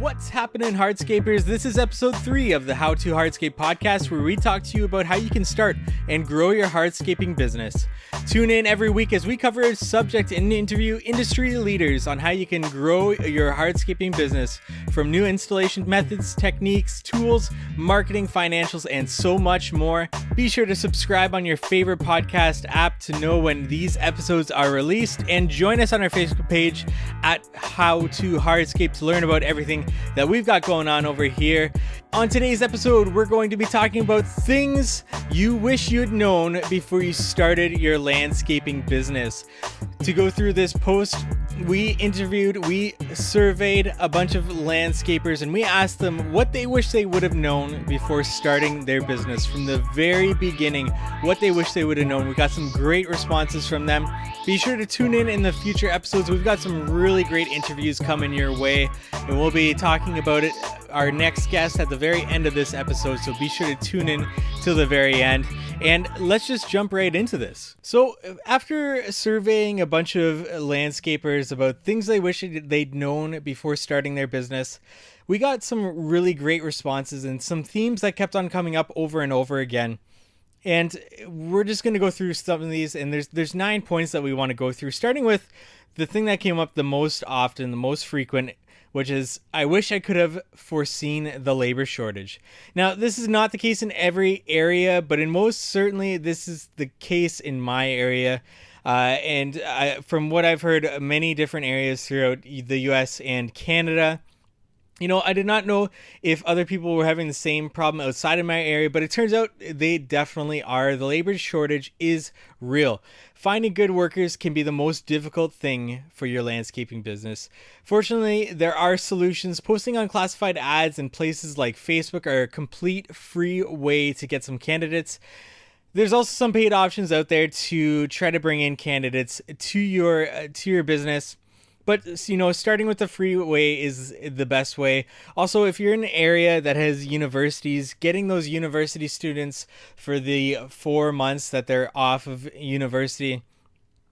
What's happening, hardscapers? This is episode 3 of the How to Hardscape podcast, where we talk to you about how you can start and grow your hardscaping business. Tune in every week as we cover a subject and interview industry leaders on how you can grow your hardscaping business, from new installation methods, techniques, tools, marketing, financials, and so much more. Be sure to subscribe on your favorite podcast app to know when these episodes are released, and join us on our Facebook page at How to Hardscape to learn about everything that we've got going on over here. On today's episode, we're going to be talking about things you wish you'd known before you started your landscaping business. To go through this post, we surveyed a bunch of landscapers, and we asked them what they wish they would have known before starting their business from the very beginning, what they wish they would have known. We got some great responses from them. Be sure to tune in the future episodes. We've got some really great interviews coming your way, and we'll be talking about it, our next guest, at the very end of this episode, so be sure to tune in till the very end. And let's just jump right into this. So after surveying a bunch of landscapers about things they wish they'd known before starting their business, we got some really great responses and some themes that kept on coming up over and over again. And we're just going to go through some of these, and there's 9 points that we want to go through, starting with the thing that came up the most often, the most frequent, which is, I wish I could have foreseen the labor shortage. Now, this is not the case in every area, but in most certainly this is the case in my area. From what I've heard, many different areas throughout the US and Canada. You know, I did not know if other people were having the same problem outside of my area, but it turns out they definitely are. The labor shortage is real. Finding good workers can be the most difficult thing for your landscaping business. Fortunately, there are solutions. Posting on classified ads in places like Facebook are a complete free way to get some candidates. There's also some paid options out there to try to bring in candidates to your business. But, you know, starting with the free way is the best way. Also, if you're in an area that has universities, getting those university students for the 4 months that they're off of university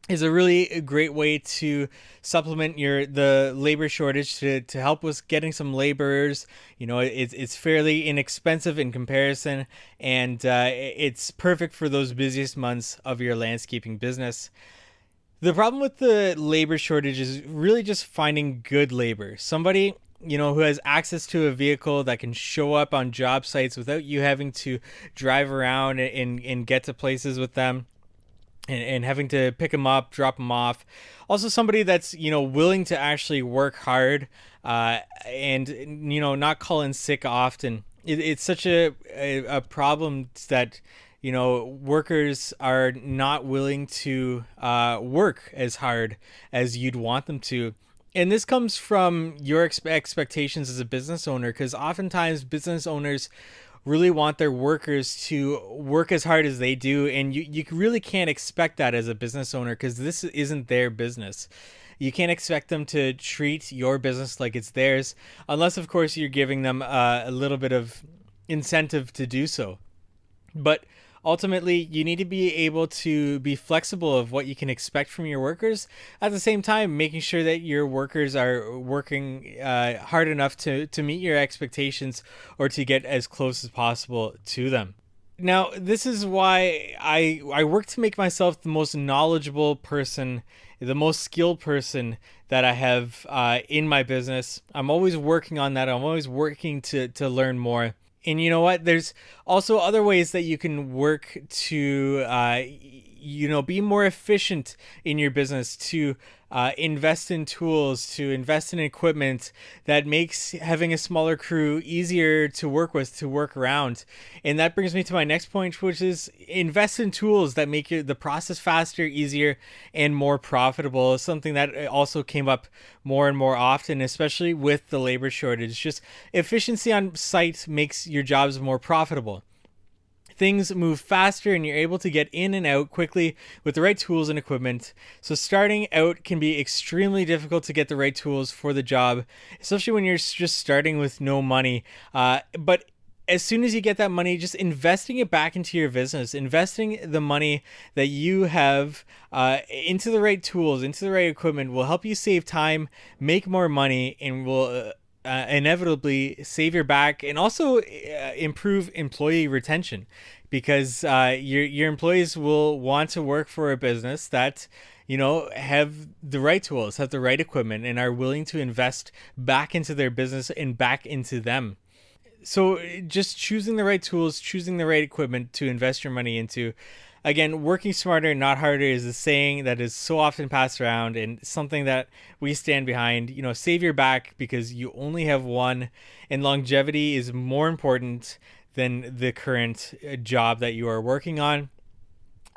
is a really great way to supplement the labor shortage, to help with getting some laborers. You know, it's fairly inexpensive in comparison, and it's perfect for those busiest months of your landscaping business. The problem with the labor shortage is really just finding good labor. Somebody, you know, who has access to a vehicle that can show up on job sites without you having to drive around and get to places with them and having to pick them up, drop them off. Also somebody that's, you know, willing to actually work hard and, you know, not call in sick often. It's such a problem that, you know, workers are not willing to work as hard as you'd want them to. And this comes from your expectations as a business owner, because oftentimes business owners really want their workers to work as hard as they do. And you really can't expect that as a business owner, because this isn't their business. You can't expect them to treat your business like it's theirs, unless, of course, you're giving them a little bit of incentive to do so. But ultimately, you need to be able to be flexible of what you can expect from your workers. At the same time, making sure that your workers are working hard enough to meet your expectations or to get as close as possible to them. Now, this is why I work to make myself the most knowledgeable person, the most skilled person that I have in my business. I'm always working on that. I'm always working to learn more. And you know what? There's also other ways that you can work to, be more efficient in your business, to invest in tools, to invest in equipment that makes having a smaller crew easier to work with, to work around. And that brings me to my next point, which is invest in tools that make the process faster, easier, and more profitable. Something that also came up more and more often, especially with the labor shortage. Just efficiency on site makes your jobs more profitable. Things move faster and you're able to get in and out quickly with the right tools and equipment. So starting out can be extremely difficult to get the right tools for the job, especially when you're just starting with no money. But as soon as you get that money, just investing it back into your business, investing the money that you have into the right tools, into the right equipment will help you save time, make more money, and will inevitably save your back and also improve employee retention, because your employees will want to work for a business that have the right tools, have the right equipment, and are willing to invest back into their business and back into them. So just choosing the right tools, choosing the right equipment to invest your money into. Again, working smarter, not harder is a saying that is so often passed around and something that we stand behind. Save your back because you only have one, and longevity is more important than the current job that you are working on.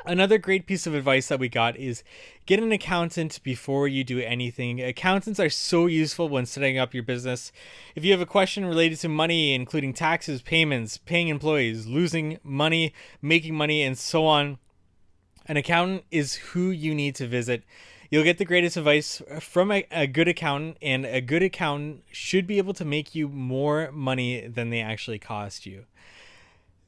Another great piece of advice that we got is get an accountant before you do anything. Accountants are so useful when setting up your business. If you have a question related to money, including taxes, payments, paying employees, losing money, making money, and so on, an accountant is who you need to visit. You'll get the greatest advice from a good accountant, and a good accountant should be able to make you more money than they actually cost you.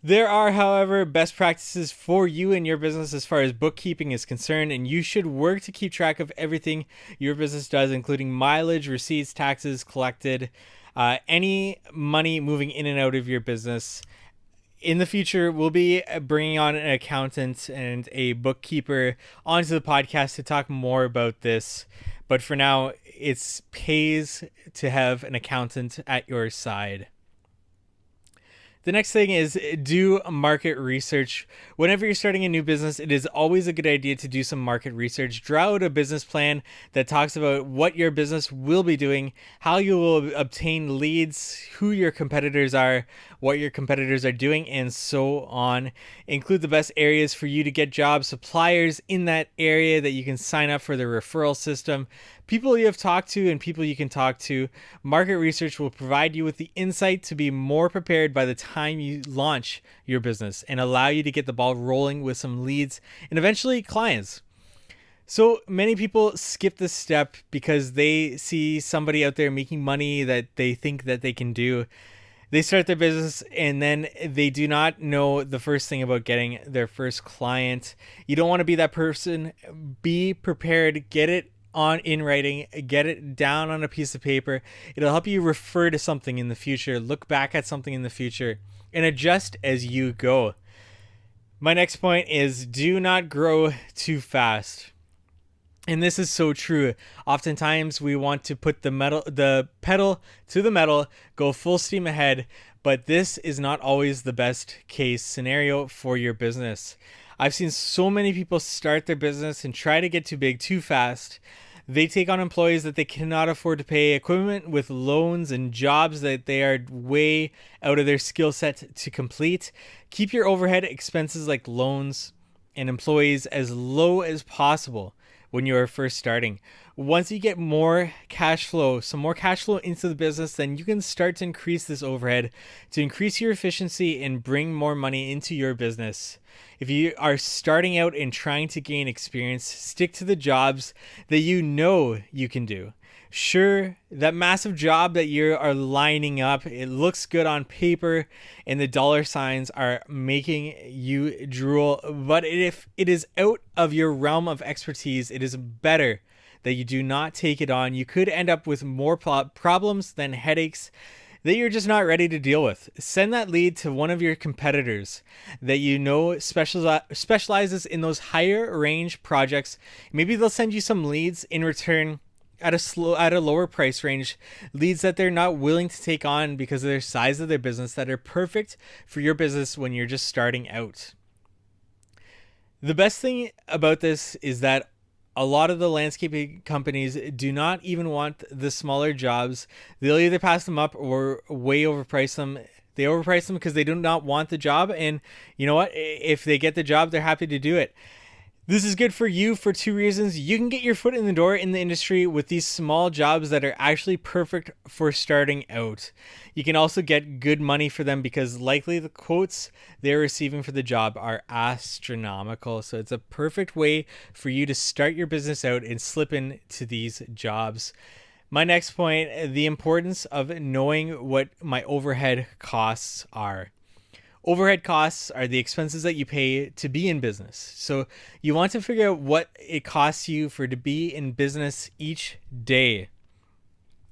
There are, however, best practices for you and your business as far as bookkeeping is concerned, and you should work to keep track of everything your business does, including mileage, receipts, taxes collected, any money moving in and out of your business. In the future, we'll be bringing on an accountant and a bookkeeper onto the podcast to talk more about this. But for now, it pays to have an accountant at your side. The next thing is do market research. Whenever you're starting a new business, it is always a good idea to do some market research. Draw out a business plan that talks about what your business will be doing, how you will obtain leads, who your competitors are, what your competitors are doing, and so on. Include the best areas for you to get jobs, suppliers in that area that you can sign up for the referral system, people you have talked to and people you can talk to. Market research will provide you with the insight to be more prepared by the time you launch your business and allow you to get the ball rolling with some leads and eventually clients. So many people skip this step because they see somebody out there making money that they think that they can do. They start their business and then they do not know the first thing about getting their first client. You don't want to be that person. Be prepared. Get it in writing, get it down on a piece of paper. It'll help you refer to something in the future, look back at something in the future, and adjust as you go. My next point is do not grow too fast. And this is so true. Oftentimes we want to put the pedal to the metal, go full steam ahead, but this is not always the best case scenario for your business. I've seen so many people start their business and try to get too big too fast. They take on employees that they cannot afford to pay, equipment with loans, and jobs that they are way out of their skill set to complete. Keep your overhead expenses like loans and employees as low as possible when you are first starting. Once you get some more cash flow into the business, then you can start to increase this overhead to increase your efficiency and bring more money into your business. If you are starting out and trying to gain experience, stick to the jobs that you know you can do. Sure, that massive job that you are lining up, it looks good on paper and the dollar signs are making you drool, but if it is out of your realm of expertise, it is better that you do not take it on. You could end up with more problems than headaches that you're just not ready to deal with. Send that lead to one of your competitors that you know specializes in those higher range projects. Maybe they'll send you some leads in return at a lower price range, leads that they're not willing to take on because of their size of their business, that are perfect for your business when you're just starting out. The best thing about this is that a lot of the landscaping companies do not even want the smaller jobs. They'll either pass them up or way overprice them. They overprice them because they do not want the job. And you know what? If they get the job, they're happy to do it. This is good for you for two reasons. You can get your foot in the door in the industry with these small jobs that are actually perfect for starting out. You can also get good money for them because likely the quotes they're receiving for the job are astronomical. So it's a perfect way for you to start your business out and slip into these jobs. My next point, the importance of knowing what my overhead costs are. Overhead costs are the expenses that you pay to be in business. So you want to figure out what it costs you to be in business each day.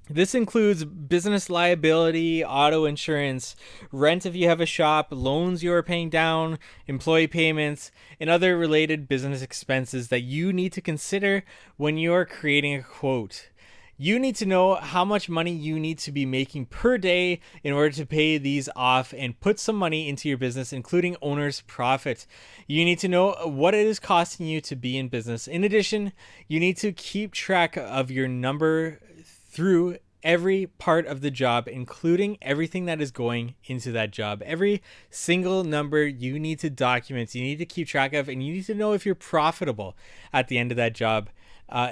This includes business liability, auto insurance, rent if you have a shop, loans you are paying down, employee payments, and other related business expenses that you need to consider when you are creating a quote. You need to know how much money you need to be making per day in order to pay these off and put some money into your business, including owner's profit. You need to know what it is costing you to be in business. In addition, you need to keep track of your number through every part of the job, including everything that is going into that job. Every single number you need to document, you need to keep track of, and you need to know if you're profitable at the end of that job.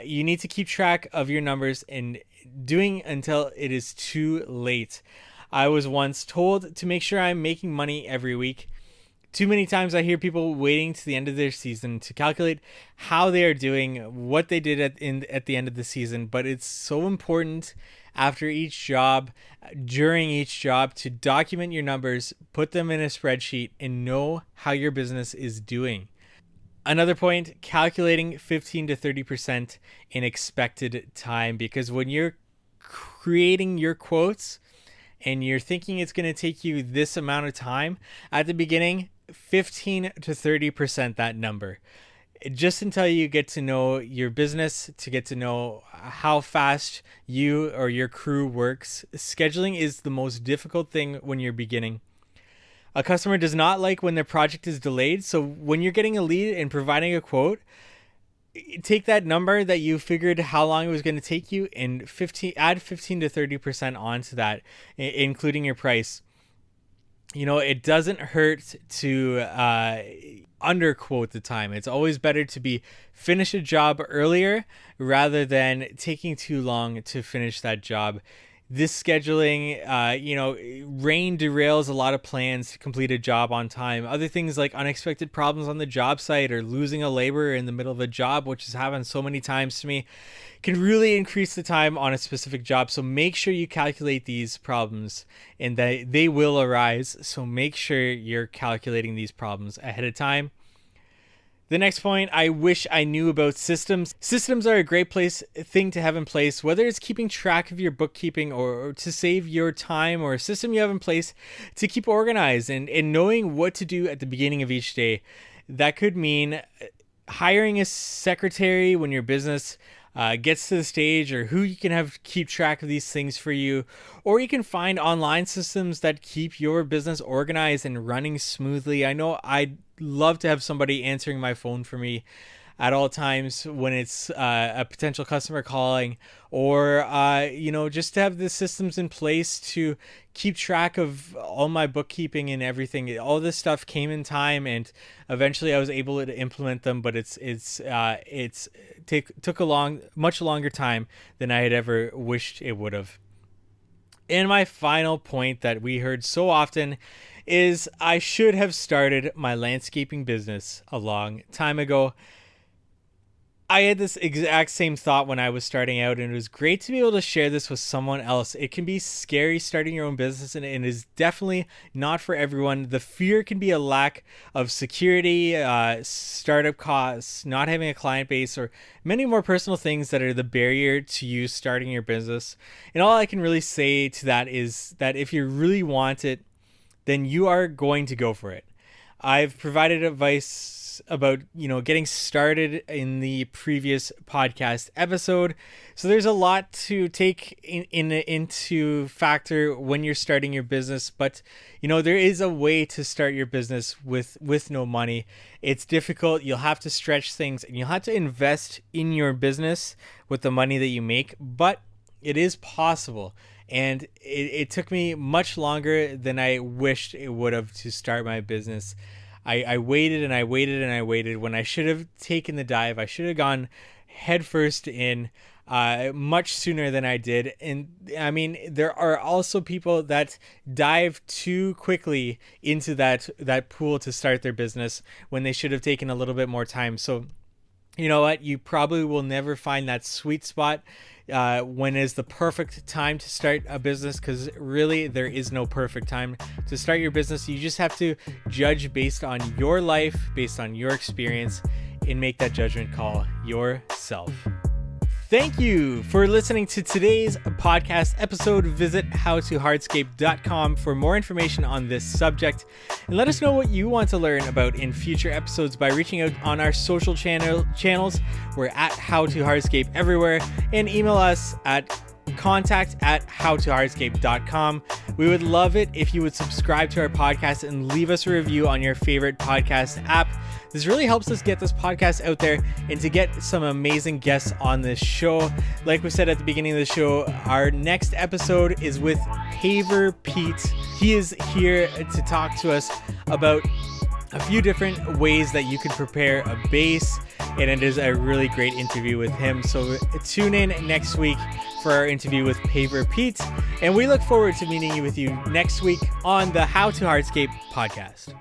You need to keep track of your numbers and doing until it is too late. I was once told to make sure I'm making money every week. Too many times I hear people waiting to the end of their season to calculate how they are doing, what they did at the end of the season. But it's so important after each job, during each job, to document your numbers, put them in a spreadsheet, and know how your business is doing. Another point, calculating 15 to 30% in expected time, because when you're creating your quotes and you're thinking it's going to take you this amount of time at the beginning, 15 to 30% that number. Just until you get to know your business, to get to know how fast you or your crew works. Scheduling is the most difficult thing when you're beginning. A customer does not like when their project is delayed. So when you're getting a lead and providing a quote, take that number that you figured how long it was going to take you and add 15 to 30% onto that, including your price. You know, it doesn't hurt to underquote the time. It's always better to finish a job earlier rather than taking too long to finish that job. This scheduling, rain derails a lot of plans to complete a job on time. Other things like unexpected problems on the job site or losing a laborer in the middle of a job, which has happened so many times to me, can really increase the time on a specific job. So make sure you calculate these problems and that they will arise. So make sure you're calculating these problems ahead of time. The next point, I wish I knew about systems. Systems are a great thing to have in place, whether it's keeping track of your bookkeeping or to save your time, or a system you have in place to keep organized and knowing what to do at the beginning of each day. That could mean hiring a secretary when your business gets to the stage, or who you can have keep track of these things for you, or you can find online systems that keep your business organized and running smoothly. I know I'd love to have somebody answering my phone for me at all times when it's a potential customer calling, or just to have the systems in place to keep track of all my bookkeeping and everything. All this stuff came in time, and eventually I was able to implement them, but took a much longer time than I had ever wished it would have. And my final point that we heard so often is I should have started my landscaping business a long time ago. I had this exact same thought when I was starting out, and it was great to be able to share this with someone else. It can be scary starting your own business, and it is definitely not for everyone. The fear can be a lack of security, startup costs, not having a client base, or many more personal things that are the barrier to you starting your business. And all I can really say to that is that if you really want it, then you are going to go for it. I've provided advice about getting started in the previous podcast episode, so there's a lot to take into factor when you're starting your business. But there is a way to start your business with no money. It's difficult. You'll have to stretch things, and you'll have to invest in your business with the money that you make, but it is possible. And it took me much longer than I wished it would have to start my business. I waited and I waited and I waited when I should have taken the dive. I should have gone headfirst in much sooner than I did. And I mean, there are also people that dive too quickly into that pool to start their business when they should have taken a little bit more time. So you know what? You probably will never find that sweet spot when is the perfect time to start a business, because really there is no perfect time to start your business. You just have to judge based on your life, based on your experience, and make that judgment call yourself. Thank you for listening to today's podcast episode. Visit howtohardscape.com for more information on this subject. And let us know what you want to learn about in future episodes by reaching out on our social channels. We're at howtohardscape everywhere, and email us at contact@howtohardscape.com. We would love it if you would subscribe to our podcast and leave us a review on your favorite podcast app. This really helps us get this podcast out there and to get some amazing guests on this show. Like we said at the beginning of the show, our next episode is with Paver Pete. He is here to talk to us about a few different ways that you can prepare a base, and it is a really great interview with him. So tune in next week for our interview with Paver Pete, and we look forward to meeting with you next week on the How to Hardscape podcast.